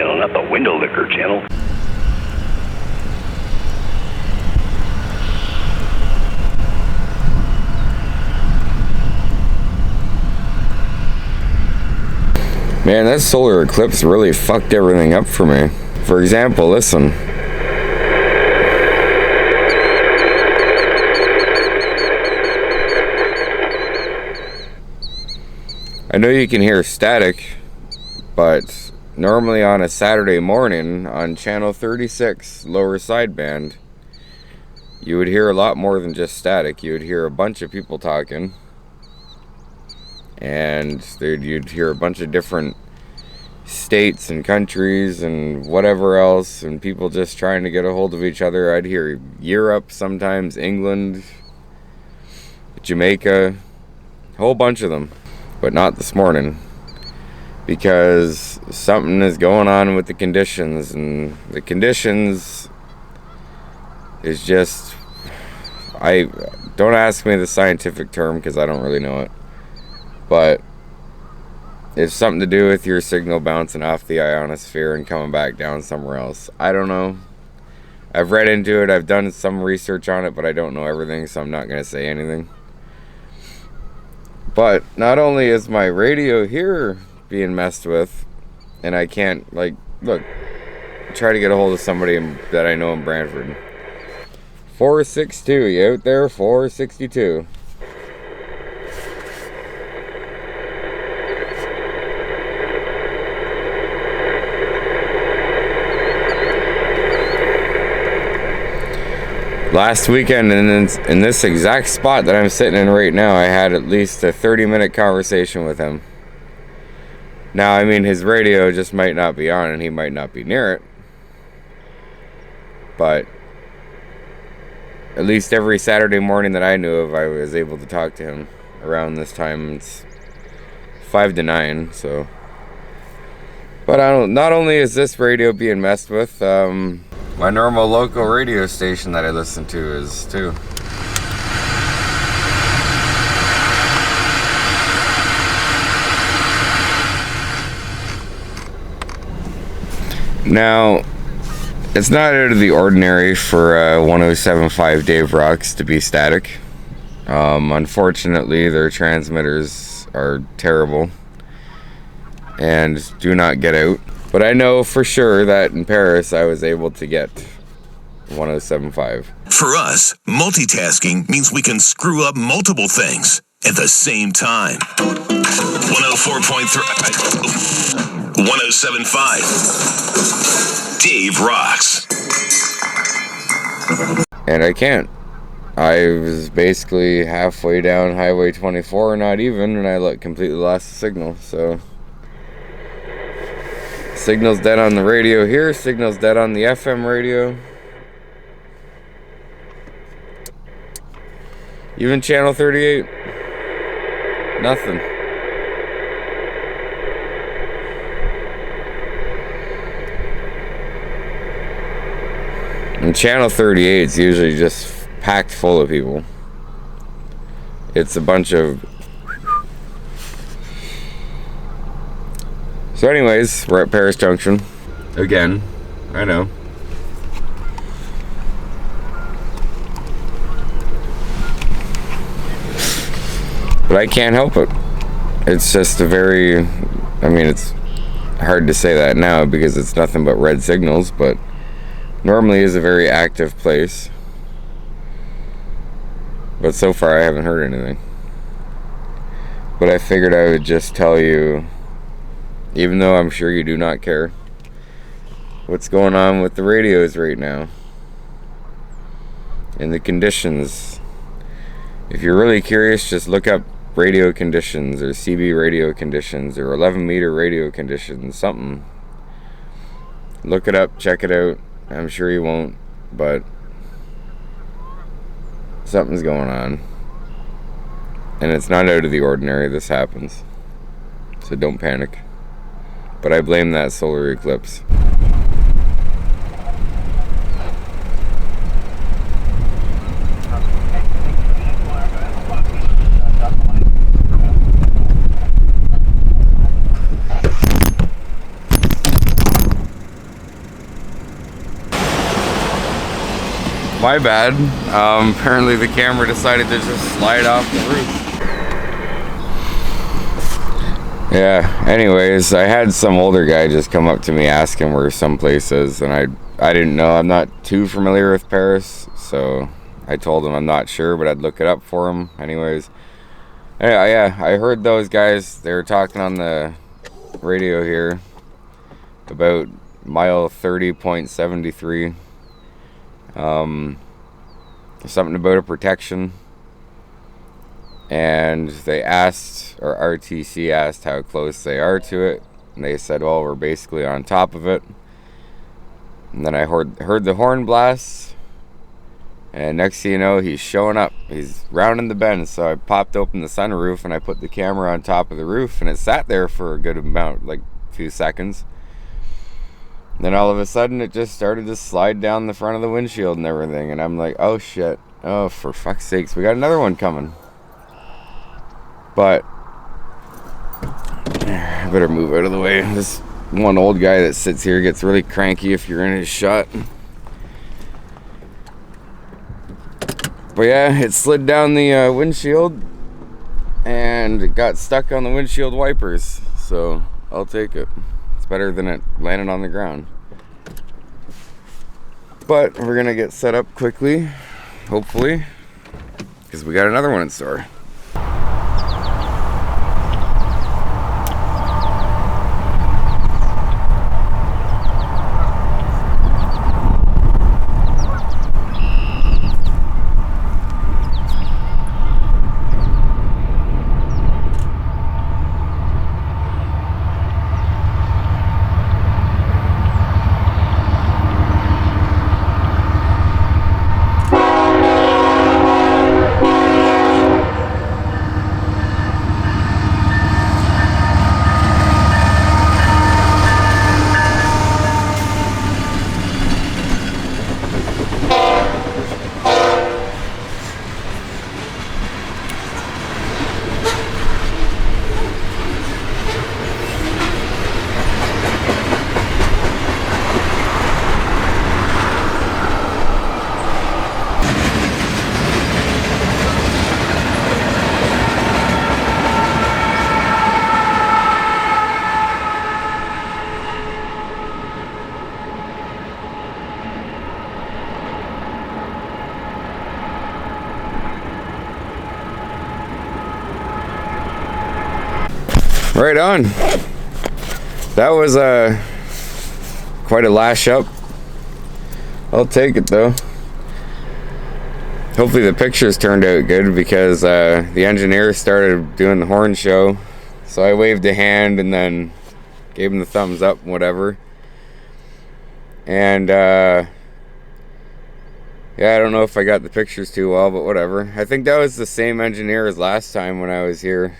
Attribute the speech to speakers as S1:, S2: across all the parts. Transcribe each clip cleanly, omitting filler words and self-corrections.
S1: channel, not the window licker channel.
S2: Man, that solar eclipse really fucked everything up for me. For example, listen. I know you can hear static, but normally on a Saturday morning on channel 36, lower sideband, you would hear a lot more than just static. You would hear a bunch of people talking, and you'd hear a bunch of different states and countries and whatever else, and people just trying to get a hold of each other. I'd hear Europe sometimes, England, Jamaica, a whole bunch of them. But not this morning, because something is going on with the conditions, and the conditions is just, don't ask me the scientific term because I don't really know it, but it's something to do with your signal bouncing off the ionosphere and coming back down somewhere else. I don't know. I've read into it, I've done some research on it, but I don't know everything, so I'm not going to say anything. But not only is my radio here being messed with, and I can't, like, look, try to get a hold of somebody that I know in Brantford. 462, you out there? 462. Last weekend, in this exact spot that I'm sitting in right now, I had at least a 30-minute conversation with him. Now, I mean, his radio just might not be on, and he might not be near it. But at least every Saturday morning that I knew of, I was able to talk to him around this time. It's 5 to 9, so. But not only is this radio being messed with, my normal local radio station that I listen to is too. Now, it's not out of the ordinary for 107.5 Dave Rocks to be static. Unfortunately, their transmitters are terrible and do not get out. But I know for sure that in Paris I was able to get 107.5.
S3: For us, multitasking means we can screw up multiple things at the same time. 104.3, 107.5, Dave Rocks.
S2: And I can't. I was basically halfway down Highway 24, not even, and I completely lost the signal, so. Signal's dead on the radio here, signal's dead on the FM radio. Even channel 38, nothing. And channel 38 is usually just packed full of people. It's a bunch of... So anyways, we're at Paris Junction. Again, I know. But I can't help it. It's just a very... I mean, it's hard to say that now because it's nothing but red signals, but normally is a very active place. But so far I haven't heard anything. But I figured I would just tell you, even though I'm sure you do not care, what's going on with the radios right now and the conditions. If you're really curious, just look up radio conditions or CB radio conditions or 11 meter radio conditions, something. Look it up, check it out. I'm sure you won't, but something's going on. And it's not out of the ordinary, this happens. So don't panic. But I blame that solar eclipse. My bad. Apparently the camera decided to just slide off the roof. Yeah, anyways, I had some older guy just come up to me asking where some place is, and I didn't know. I'm not too familiar with Paris, so I told him I'm not sure, but I'd look it up for him. Anyways, yeah, I heard those guys, they were talking on the radio here about mile 30.73. Something about a protection. And they asked, or RTC asked how close they are to it. And they said, well, we're basically on top of it. And then I heard the horn blasts. And next thing you know, he's showing up. He's rounding the bend. So I popped open the sunroof and I put the camera on top of the roof. And it sat there for a good amount, like a few seconds. And then all of a sudden, it just started to slide down the front of the windshield and everything. And I'm like, oh shit. Oh, for fuck's sakes, we got another one coming. But I better move out of the way. This one old guy that sits here gets really cranky if you're in his shot. But yeah, it slid down the windshield and it got stuck on the windshield wipers. So I'll take it. It's better than it landing on the ground. But we're gonna get set up quickly, hopefully, because we got another one in store. Right on. That was quite a lash up. I'll take it though. Hopefully the pictures turned out good because the engineer started doing the horn show. So I waved a hand and then gave him the thumbs up and whatever. And yeah, I don't know if I got the pictures too well, but whatever. I think that was the same engineer as last time when I was here.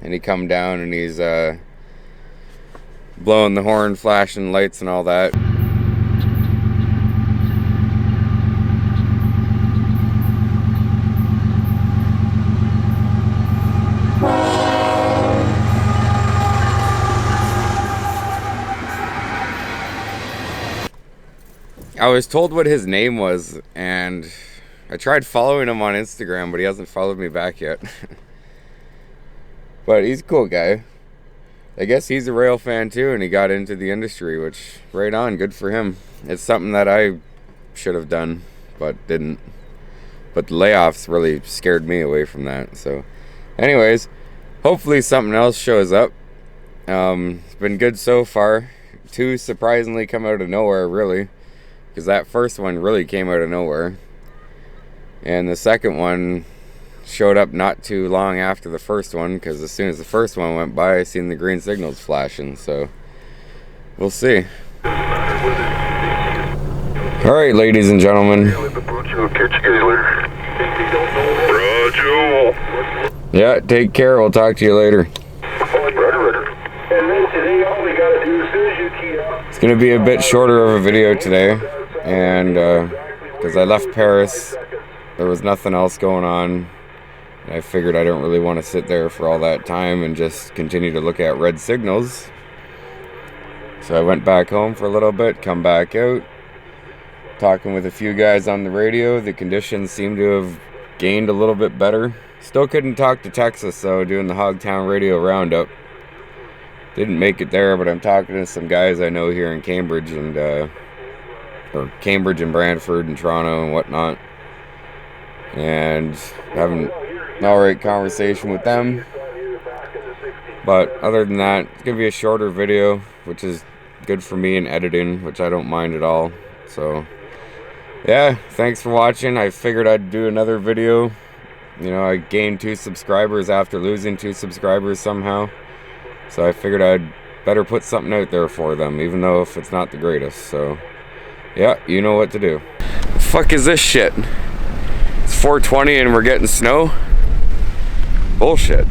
S2: And he come down and he's blowing the horn, flashing lights and all that. I was told what his name was, and I tried following him on Instagram, but he hasn't followed me back yet. But he's a cool guy. I guess he's a rail fan too, and he got into the industry, which, right on, good for him. It's something that I should have done, but didn't. But the layoffs really scared me away from that. So, anyways, hopefully something else shows up. It's been good so far. 2 surprisingly come out of nowhere, really. Because that first one really came out of nowhere. And the second one showed up not too long after the first one, because as soon as the first one went by, I seen the green signals flashing, so we'll see. Alright, ladies and gentlemen. Yeah, take care. We'll talk to you later. It's going to be a bit shorter of a video today, and because I left Paris, there was nothing else going on. I figured I don't really want to sit there for all that time and just continue to look at red signals. So I went back home for a little bit, come back out, talking with a few guys on the radio. The conditions seem to have gained a little bit better. Still couldn't talk to Texas, though, doing the Hogtown Radio Roundup. Didn't make it there, but I'm talking to some guys I know here in Cambridge and or Cambridge and Brantford and Toronto and whatnot, and having an alright conversation with them. But other than that, it's gonna be a shorter video, which is good for me in editing, which I don't mind at all. So yeah, thanks for watching. I figured I'd do another video. You know, I gained 2 subscribers after losing 2 subscribers somehow, so I figured I'd better put something out there for them, even though if it's not the greatest. So yeah, you know what to do. The fuck is this shit? It's 4:20 and we're getting snow? Bullshit.